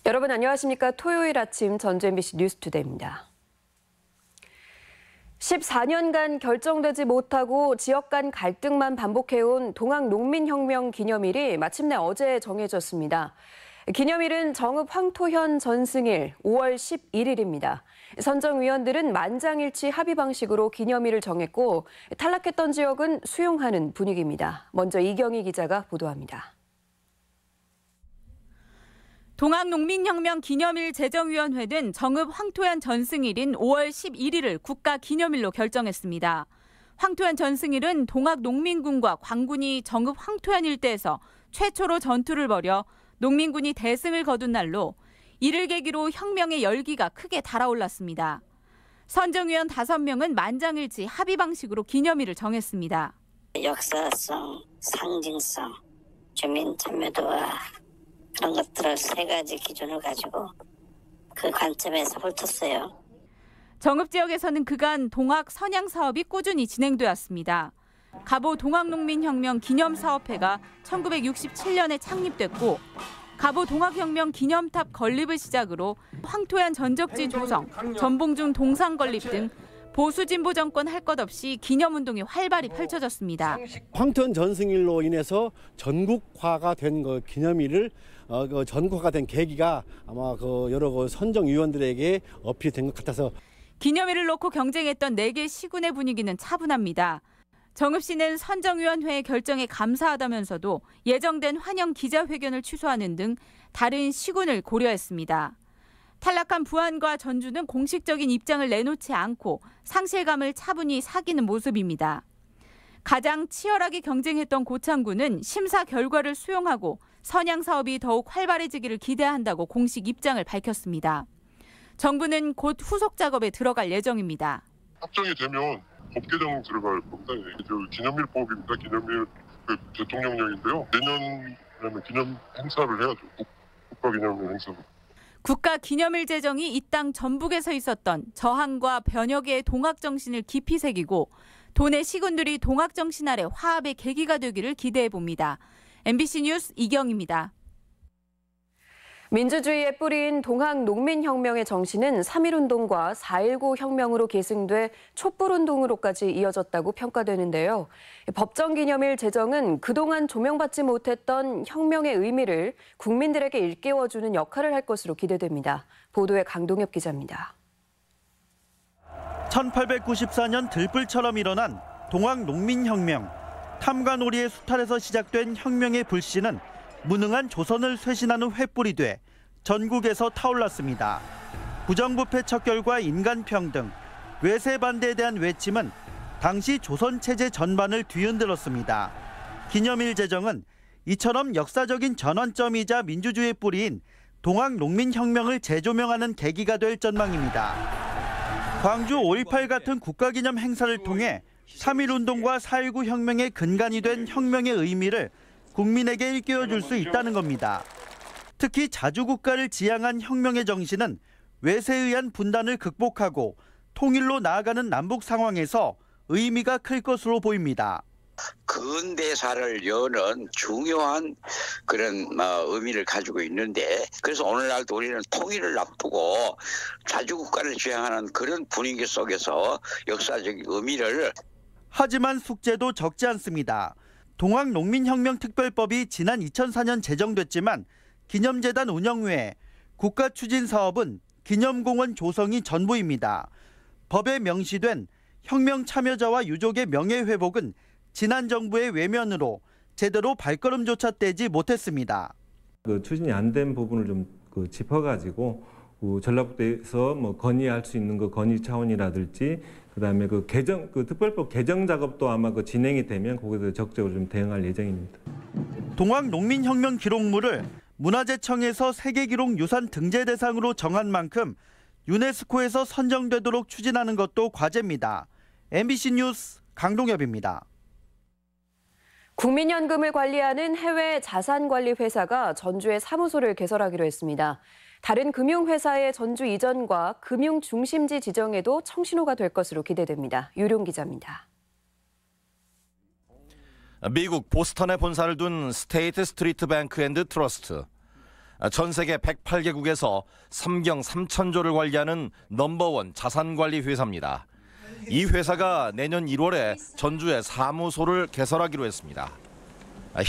여러분 안녕하십니까? 토요일 아침 전주 MBC 뉴스투데이입니다. 14년간 결정되지 못하고 지역 간 갈등만 반복해온 동학농민혁명 기념일이 마침내 어제 정해졌습니다. 기념일은 정읍 황토현 전승일 5월 11일입니다. 선정위원들은 만장일치 합의 방식으로 기념일을 정했고 탈락했던 지역은 수용하는 분위기입니다. 먼저 이경희 기자가 보도합니다. 동학농민혁명 기념일 제정위원회는 정읍 황토현 전승일인 5월 11일을 국가기념일로 결정했습니다. 황토현 전승일은 동학농민군과 광군이 정읍 황토현 일대에서 최초로 전투를 벌여 농민군이 대승을 거둔 날로 이를 계기로 혁명의 열기가 크게 달아올랐습니다. 선정위원 5명은 만장일치 합의 방식으로 기념일을 정했습니다. 역사성, 상징성, 주민 참여도와 그런 것들을 3가지 기준을 가지고 그 관점에서 훑었어요. 정읍 지역에서는 그간 동학 선양 사업이 꾸준히 진행되었습니다. 가보 동학농민혁명 기념사업회가 1967년에 창립됐고 가보 동학혁명 기념탑 건립을 시작으로 황토현 전적지 조성, 전봉준 동상 건립 등 보수진보 정권 할 것 없이 기념운동이 활발히 펼쳐졌습니다. 황토현 전승일로 인해서 전국화가 된 기념일을 전국화가 된 계기가 아마 여러 선정위원들에게 어필된 것 같아서 기념일을 놓고 경쟁했던 4개 시군의 분위기는 차분합니다. 정읍시는 선정위원회의 결정에 감사하다면서도 예정된 환영 기자회견을 취소하는 등 다른 시군을 고려했습니다. 탈락한 부안과 전주는 공식적인 입장을 내놓지 않고 상실감을 차분히 사귀는 모습입니다. 가장 치열하게 경쟁했던 고창군은 심사 결과를 수용하고 선양 사업이 더욱 활발해지기를 기대한다고 공식 입장을 밝혔습니다. 정부는 곧 후속 작업에 들어갈 예정입니다. 확정이 되면 법 개정 들어갈 겁니다. 기념일법입니다. 기념일 대통령령인데요. 내년에는 기념 행사를 해야죠. 국가기념일 행사를. 국가기념일 제정이 이 땅 전북에서 있었던 저항과 변혁의 동학 정신을 깊이 새기고 도내 시군들이 동학 정신 아래 화합의 계기가 되기를 기대해 봅니다. MBC 뉴스 이경입니다. 민주주의의 뿌리인 동학농민혁명의 정신은 3.1운동과 4.19 혁명으로 계승돼 촛불운동으로까지 이어졌다고 평가되는데요. 법정기념일 제정은 그동안 조명받지 못했던 혁명의 의미를 국민들에게 일깨워주는 역할을 할 것으로 기대됩니다. 보도에 강동엽 기자입니다. 1894년 들불처럼 일어난 동학농민혁명. 탐관오리의 수탈에서 시작된 혁명의 불씨는 무능한 조선을 쇄신하는 횃불이 돼 전국에서 타올랐습니다. 부정부패 척결과 인간평등, 외세 반대에 대한 외침은 당시 조선 체제 전반을 뒤흔들었습니다. 기념일 제정은 이처럼 역사적인 전환점이자 민주주의의 뿌리인 동학농민혁명을 재조명하는 계기가 될 전망입니다. 광주 5.18 같은 국가기념 행사를 통해 3.1운동과 4.19 혁명의 근간이 된 혁명의 의미를 국민에게 일깨워줄 수 있다는 겁니다. 특히 자주국가를 지향한 혁명의 정신은 외세에 의한 분단을 극복하고 통일로 나아가는 남북 상황에서 의미가 클 것으로 보입니다. 근대사를 여는 중요한 그런 의미를 가지고 있는데 그래서 오늘날도 우리는 통일을 앞두고 자주국가를 지향하는 그런 분위기 속에서 역사적 의미를 하지만 숙제도 적지 않습니다. 동학농민혁명특별법이 지난 2004년 제정됐지만 기념재단 운영 외에 국가추진사업은 기념공원 조성이 전부입니다. 법에 명시된 혁명 참여자와 유족의 명예회복은 지난 정부의 외면으로 제대로 발걸음조차 떼지 못했습니다. 추진이 안 된 부분을 좀 짚어가지고 전라북도에서 건의할 수 있는 건의 차원이라든지 그다음에 특별법 개정 작업도 아마 진행이 되면 거기서 적극적으로 좀 대응할 예정입니다. 동학농민혁명 기록물을 문화재청에서 세계기록유산 등재 대상으로 정한 만큼 유네스코에서 선정되도록 추진하는 것도 과제입니다. MBC 뉴스 강동엽입니다. 국민연금을 관리하는 해외 자산관리회사가 전주에 사무소를 개설하기로 했습니다. 다른 금융회사의 전주 이전과 금융 중심지 지정에도 청신호가 될 것으로 기대됩니다. 유룡 기자입니다. 미국 보스턴에 본사를 둔 스테이트 스트리트 뱅크 앤드 트러스트. 전 세계 108개국에서 삼경 3천조를 관리하는 넘버원 자산관리 회사입니다. 이 회사가 내년 1월에 전주에 사무소를 개설하기로 했습니다.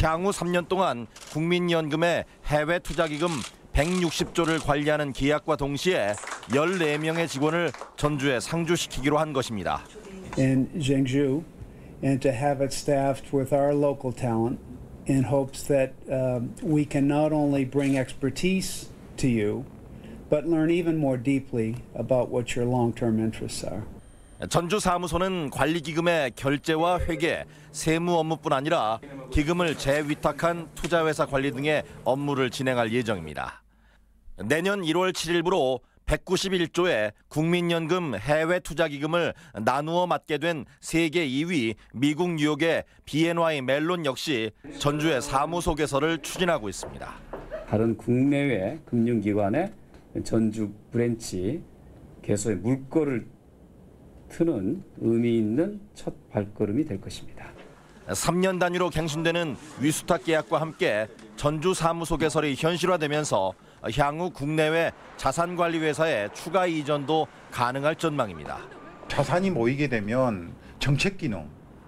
향후 3년 동안 국민연금의 해외 투자기금 160조를 관리하는 계약과 동시에 14명의 직원을 전주에 상주시키기로 한 것입니다. In Zhengzhou, and to have it staffed with our local talent in hopes that we can not only bring expertise to you, but learn even more deeply about what your long-term interests are. 전주 사무소는 관리기금의 결제와 회계, 세무 업무뿐 아니라 기금을 재위탁한 투자회사 관리 등의 업무를 진행할 예정입니다. 내년 1월 7일부로 191조의 국민연금 해외 투자기금을 나누어 맡게 된 세계 2위 미국 뉴욕의 BNY 멜론 역시 전주의 사무소 개설을 추진하고 있습니다. 다른 국내외 금융기관의 전주 브랜치 개소의 물꼬를 트는 의미 있는 첫 발걸음이 될 것입니다. 3년 단위로 갱신되는 위수탁 계약과 함께 전주 사무소 개설이 현실화되면서 향후 국내외 자산관리회사의 추가 이전도 가능할 전망입니다. 자산이 모이게 되면 정책 기능,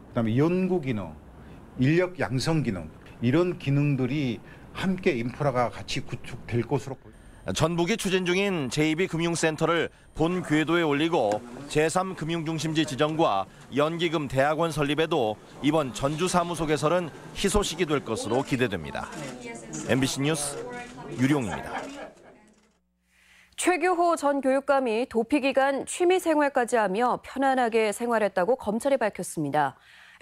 그다음에 연구 기능, 인력 양성 기능 이런 기능들이 함께 인프라가 같이 구축될 것으로 보입니다. 전북이 추진 중인 제2비금융센터를 본 궤도에 올리고 제3금융중심지 지정과 연기금 대학원 설립에도 이번 전주 사무소 개설은 희소식이 될 것으로 기대됩니다. MBC 뉴스 유룡입니다. 최규호 전 교육감이 도피 기간 취미 생활까지 하며 편안하게 생활했다고 검찰이 밝혔습니다.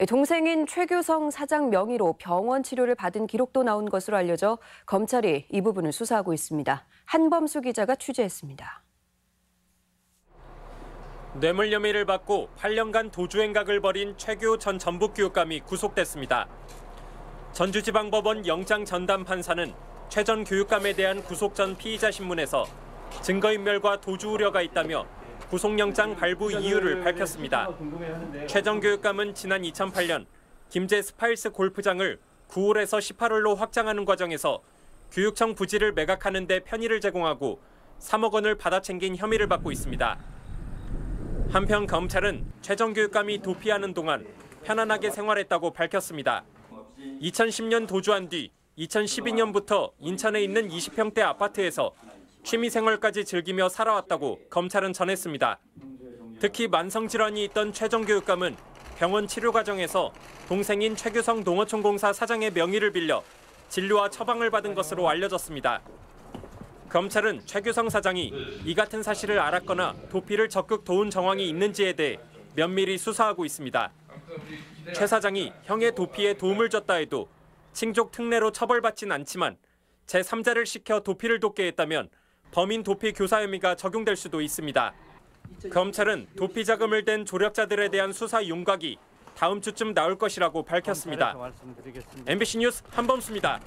동생인 최규성 사장 명의로 병원 치료를 받은 기록도 나온 것으로 알려져 검찰이 이 부분을 수사하고 있습니다. 한범수 기자가 취재했습니다. 뇌물 혐의를 받고 8년간 도주행각을 벌인 최규호 전 전북교육감이 구속됐습니다. 전주지방법원 영장 전담 판사는 최 전 교육감에 대한 구속 전 피의자 신문에서 증거인멸과 도주 우려가 있다며 구속영장 발부 이유를 밝혔습니다. 최 전 교육감은 지난 2008년 김제 스파일스 골프장을 9홀에서 18홀로 확장하는 과정에서 교육청 부지를 매각하는 데 편의를 제공하고 3억 원을 받아 챙긴 혐의를 받고 있습니다. 한편 검찰은 최 전 교육감이 도피하는 동안 편안하게 생활했다고 밝혔습니다. 2010년 도주한 뒤 2012년부터 인천에 있는 20평대 아파트에서 취미생활까지 즐기며 살아왔다고 검찰은 전했습니다. 특히 만성질환이 있던 최 전 교육감은 병원 치료 과정에서 동생인 최규성 농어촌공사 사장의 명의를 빌려 진료와 처방을 받은 것으로 알려졌습니다. 검찰은 최규성 사장이 이 같은 사실을 알았거나 도피를 적극 도운 정황이 있는지에 대해 면밀히 수사하고 있습니다. 최 사장이 형의 도피에 도움을 줬다 해도 칭족 특례로 처벌받진 않지만 제3자를 시켜 도피를 돕게 했다면 범인 도피 교사 혐의가 적용될 수도 있습니다. 검찰은 도피 자금을 댄 조력자들에 대한 수사 윤곽이 다음 주쯤 나올 것이라고 밝혔습니다. MBC 뉴스 한범수입니다.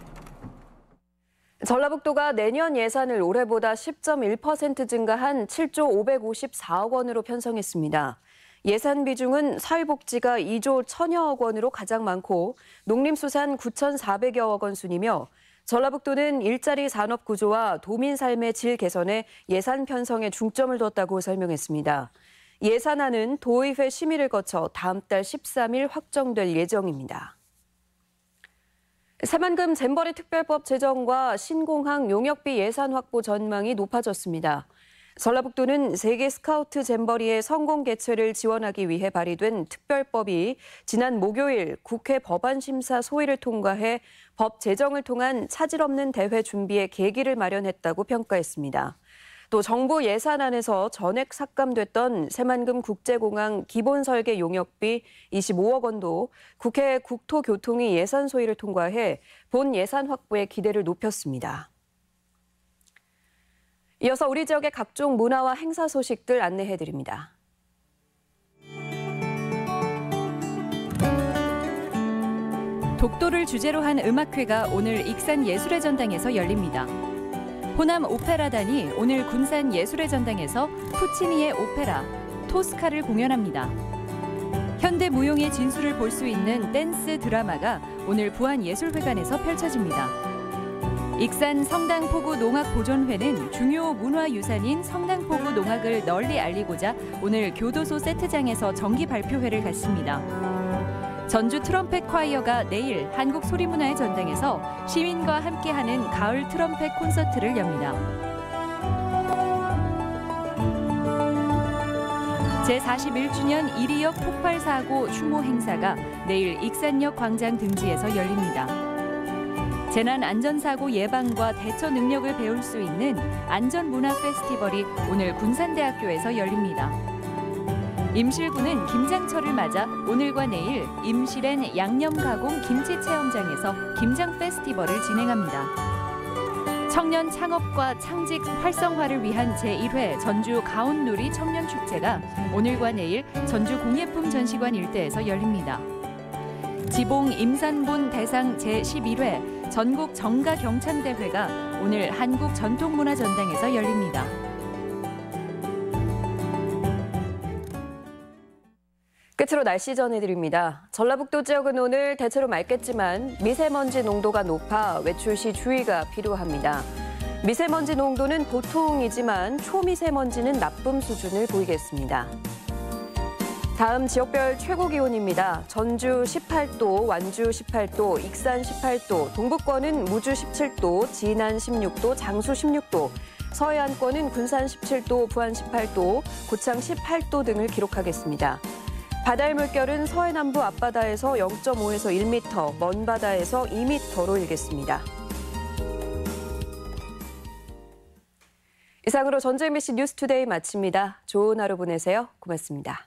전라북도가 내년 예산을 올해보다 10.1% 증가한 7조 554억 원으로 편성했습니다. 예산 비중은 사회복지가 2조 1,000여억 원으로 가장 많고 농림수산 9,400여억 원 순이며 전라북도는 일자리 산업 구조와 도민 삶의 질 개선에 예산 편성에 중점을 뒀다고 설명했습니다. 예산안은 도의회 심의를 거쳐 다음 달 13일 확정될 예정입니다. 새만금 잼버리 특별법 제정과 신공항 용역비 예산 확보 전망이 높아졌습니다. 전라북도는 세계 스카우트 잼버리의 성공 개최를 지원하기 위해 발의된 특별법이 지난 목요일 국회 법안심사 소위를 통과해 법 제정을 통한 차질 없는 대회 준비에 계기를 마련했다고 평가했습니다. 또 정부 예산안에서 전액 삭감됐던 새만금 국제공항 기본설계 용역비 25억 원도 국회 국토교통위 예산 소위를 통과해 본 예산 확보에 기대를 높였습니다. 이어서 우리 지역의 각종 문화와 행사 소식들 안내해드립니다. 독도를 주제로 한 음악회가 오늘 익산 예술의 전당에서 열립니다. 호남 오페라단이 오늘 군산 예술의 전당에서 푸치니의 오페라 토스카를 공연합니다. 현대 무용의 진수를 볼 수 있는 댄스 드라마가 오늘 부안예술회관에서 펼쳐집니다. 익산 성당포구 농악보존회는 중요 문화유산인 성당포구 농악을 널리 알리고자 오늘 교도소 세트장에서 정기 발표회를 갖습니다. 전주 트럼펫 콰이어가 내일 한국소리문화의 전당에서 시민과 함께하는 가을 트럼펫 콘서트를 엽니다. 제41주년 1.2억 폭발 사고 추모 행사가 내일 익산역 광장 등지에서 열립니다. 재난안전사고 예방과 대처 능력을 배울 수 있는 안전문화 페스티벌이 오늘 군산대학교에서 열립니다. 임실군은 김장철을 맞아 오늘과 내일 임실엔 양념가공 김치 체험장에서 김장 페스티벌을 진행합니다. 청년 창업과 창직 활성화를 위한 제1회 전주 가온누리 청년축제가 오늘과 내일 전주 공예품 전시관 일대에서 열립니다. 지봉 임산본 대상 제11회 전국 정가경찬대회가 오늘 한국전통문화전당에서 열립니다. 끝으로 날씨 전해드립니다. 전라북도 지역은 오늘 대체로 맑겠지만 미세먼지 농도가 높아 외출 시 주의가 필요합니다. 미세먼지 농도는 보통이지만 초미세먼지는 나쁨 수준을 보이겠습니다. 다음 지역별 최고 기온입니다. 전주 18도, 완주 18도, 익산 18도, 동북권은 무주 17도, 진안 16도, 장수 16도, 서해안권은 군산 17도, 부안 18도, 고창 18도 등을 기록하겠습니다. 바다의 물결은 서해남부 앞바다에서 0.5에서 1m, 먼바다에서 2m로 일겠습니다. 이상으로 전주 MBC 뉴스투데이 마칩니다. 좋은 하루 보내세요. 고맙습니다.